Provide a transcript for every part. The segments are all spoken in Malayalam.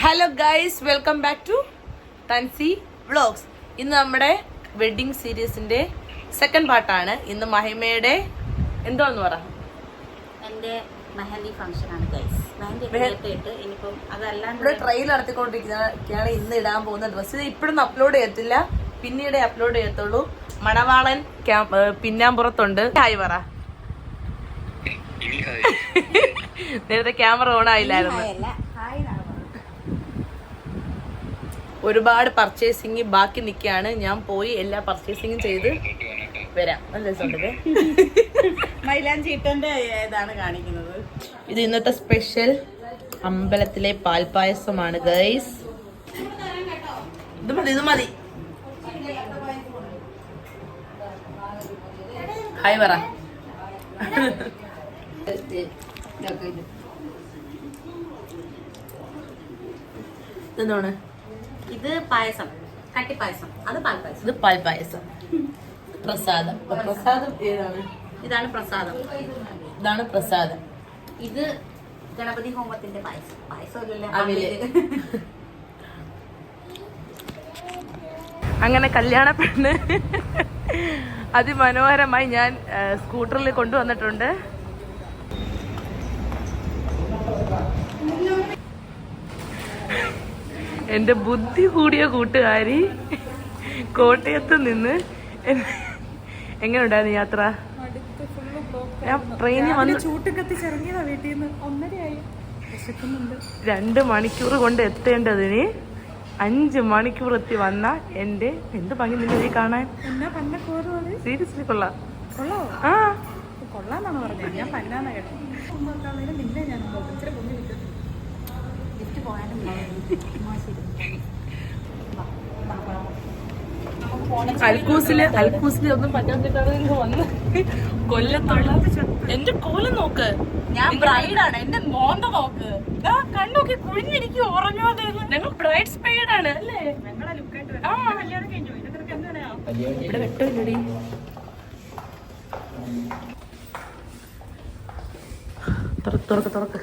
Hello guys, welcome back to Thansi vlogs. ഇന്ന് നമ്മുടെ വെഡിങ് സീരീസിന്റെ സെക്കൻഡ് പാർട്ടാണ്. ഇന്ന് മഹിമയുടെ എന്തോന്ന് പറ, എന്റെ മെഹന്തി ഫംഗ്ഷൻ ആണ് ഗൈസ്. ഇവിടെ ട്രെയിൽ നടത്തിക്കൊണ്ടിരിക്കുകയാണ്. ഇന്ന് ഇടാൻ പോകുന്ന ഡ്രസ്സ് ഇപ്പോഴൊന്നും അപ്ലോഡ് ചെയ്യത്തില്ല, പിന്നീട് അപ്ലോഡ് ചെയ്യത്തുള്ളൂ. മണവാളൻ പിന്നാമ്പുറത്തുണ്ട്. ഹായ് പറ. നേരത്തെ ക്യാമറ ഓൺ ആയില്ലായിരുന്നു. ഒരുപാട് പർച്ചേസിങ് ബാക്കി നിൽക്കുകയാണ്. ഞാൻ പോയി എല്ലാ പർച്ചേസിങ്ങും ചെയ്ത് വരാം. നല്ല രസമുണ്ട്. മൈലാഞ്ചിട്ടന്റെ ഏതാണ് കാണിക്കുന്നത്. ഇത് ഇന്നത്തെ സ്പെഷ്യൽ അമ്പലത്തിലെ പാൽപായസമാണ് ഗൈസ്. ഇത് മതി, ഇത് മതി. ഹായ് പറ. എന്താണ് ഇത്? പായസം, കട്ടിപ്പായസം. അത് പാൽപ്പായസം. ഇത് പാൽപായസം. പ്രസാദം. പ്രസാദം ഏതാണ്? ഇതാണ് പ്രസാദം. ഇതാണ് പ്രസാദം. ഇത് ഗണപതി ഹോമത്തിന്റെ പായസം. പായസം അങ്ങനെ കല്യാണ പെണ്ണ് അതിമനോഹരമായി ഞാൻ സ്കൂട്ടറിൽ കൊണ്ടുവന്നിട്ടുണ്ട്. എന്റെ ബുദ്ധി കൂടിയ കൂട്ടുകാരി കോട്ടയത്ത് നിന്ന്. എങ്ങനെ ഉണ്ടായിരുന്നു യാത്ര? ഞാൻ ട്രെയിനിൽ വന്ന് 2 മണിക്കൂർ കൊണ്ട് എത്തേണ്ടതിന് 5 മണിക്കൂർ എത്തി വന്ന എന്റെ എന്ത് ഭംഗി നിന്നെ കാണാൻ. സീരിയസ്ലി കൊള്ളാം. ആ കൊള്ളാന്നാണ് പറഞ്ഞത്. ഞാൻ പന്നാന്ന് കേട്ടോ. അൽക്കൂസില് ഒന്നും പറ്റാത്തിട്ടാണ് വന്ന് കൊല്ലത്തുള്ള എന്റെ കോലം നോക്ക്. ഞാൻ ബ്രൈഡാണ്. എന്റെ മോന്ത നോക്ക്. കണ്ണൊക്കെ കുഴിഞ്ഞിരിക്കും ഉറങ്ങാതെ. ഞങ്ങൾ ബ്രൈഡ്സ് മെയ്ഡാണ് അല്ലേ? ഇവിടെ വെട്ടില്ലടി. തുറക്ക്.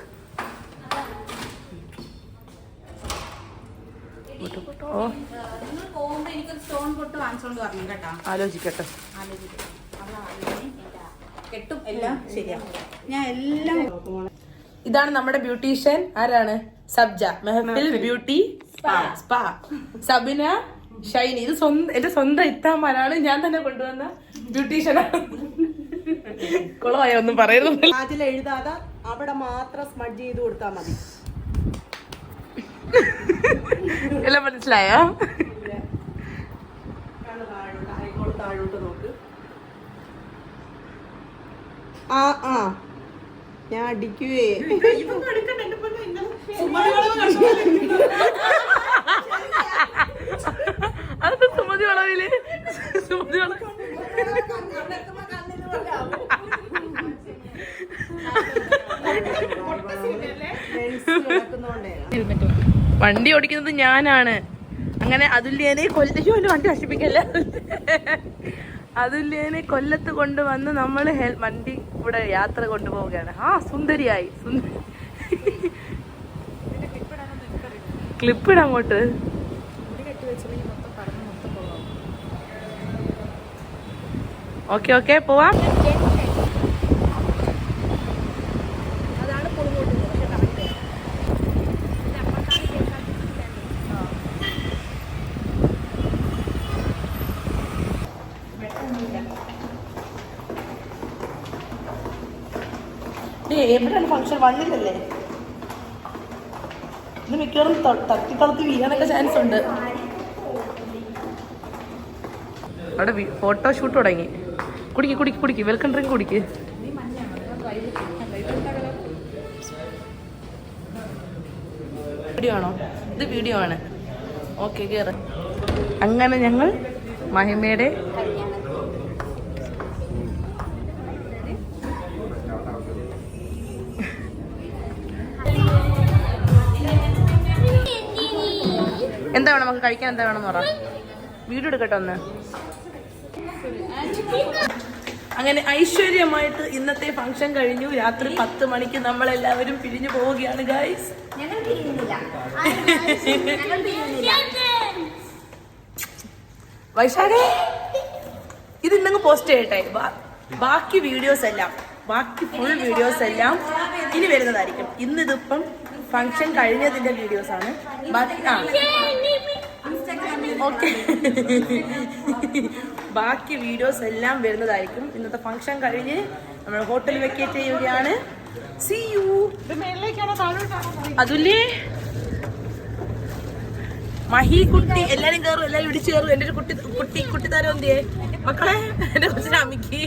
ആലോചിക്കട്ടെ. ഇതാണ് നമ്മുടെ ബ്യൂട്ടീഷ്യൻ. ആരാണ്? സബ്ജ, മെഹഫിൽ ബ്യൂട്ടി സ്പാ. സബിന, ഷൈനി. ഇത് എന്റെ സ്വന്തം ഇത്താമാരാണ്. ഞാൻ തന്നെ കൊണ്ടുവന്ന ബ്യൂട്ടീഷ്യനാണ്. കുളമായ ഒന്നും പറയുന്നു. അതിൽ എഴുതാതെ അവിടെ മാത്രം സ്മഡ്ജ് ചെയ്ത് കൊടുത്താൽ മതി. എല്ലാം മനസ്സിലായോ? താഴോട്ട് നോക്ക്. ഞാൻ അടിക്കുവേ. അത് സുമതി വളവില് വണ്ടി ഓടിക്കുന്നത് ഞാനാണ്. അങ്ങനെ അതുല്യനെ വണ്ടി നശിപ്പിക്കല്ല. അതുല്യനെ കൊല്ലത്ത് കൊണ്ടുവന്ന് നമ്മള് വണ്ടി ഇവിടെ യാത്ര കൊണ്ടുപോവുകയാണ്. സുന്ദരിയായി. ക്ലിപ്പിടാ അങ്ങോട്ട്. ഓക്കെ പോവാം. എവിടെയാണ് ഫംഗ്ഷൻ? 1-ലല്ലേ? ഇത് മിക്കവാറും തട്ടിക്കളത്തി വീഴാനൊക്കെ ചാൻസ് ഉണ്ട്. അവിടെ ഫോട്ടോഷൂട്ട് തുടങ്ങി. കുടിക്ക്. വെൽക്കം ഡ്രിങ്ക് കുടിക്ക്. വീഡിയോ ആണോ? ഇത് വീഡിയോ ആണ്. ഓക്കെ, കേറ്. അങ്ങനെ ഞങ്ങൾ മഹിമയുടെ എന്താ വേണം നമുക്ക് കഴിക്കാൻ? എന്താ വേണമെന്ന് പറ. വീഡിയോ എടുക്കട്ടെ ഒന്ന്. അങ്ങനെ ഐശ്വര്യമായിട്ട് ഇന്നത്തെ ഫംഗ്ഷൻ കഴിഞ്ഞു. രാത്രി 10 മണിക്ക് നമ്മളെല്ലാവരും പിരിഞ്ഞു പോവുകയാണ് ഗൈസ്. ഞങ്ങൾ പിരിയുന്നില്ല. ഞങ്ങൾ പിരിയുന്നില്ല. വൈശാഖേ, ഇത് ഇന്നങ്ങ് പോസ്റ്റ് ചെയ്യട്ടെ. ബാക്കി വീഡിയോസ് എല്ലാം, ബാക്കി ഫുൾ വീഡിയോസ് എല്ലാം ഇനി വരുന്നതായിരിക്കും. ഇന്നിതിപ്പം ഫംഗ്ഷൻ കഴിഞ്ഞതിന്റെ വീഡിയോസ് ആണ്. ഓക്കെ, ബാക്കി വീഡിയോസ് എല്ലാം വരുന്നതായിരിക്കും. ഇന്നത്തെ ഫംഗ്ഷൻ കഴിഞ്ഞ് നമ്മൾ ഹോട്ടൽ വെക്കേറ്റ് ചെയ്യുകയാണ്. See you. അതുല്ലേ മഹി കുട്ടി എല്ലാരും കയറും, എല്ലാരും ഇടിച്ചു കയറും. എന്റെ ഒരു കുട്ടി കുട്ടിത്താരം എന്തിയേ മക്കളെ, എന്റെ കൊച്ചിനെ അമിക്ക്.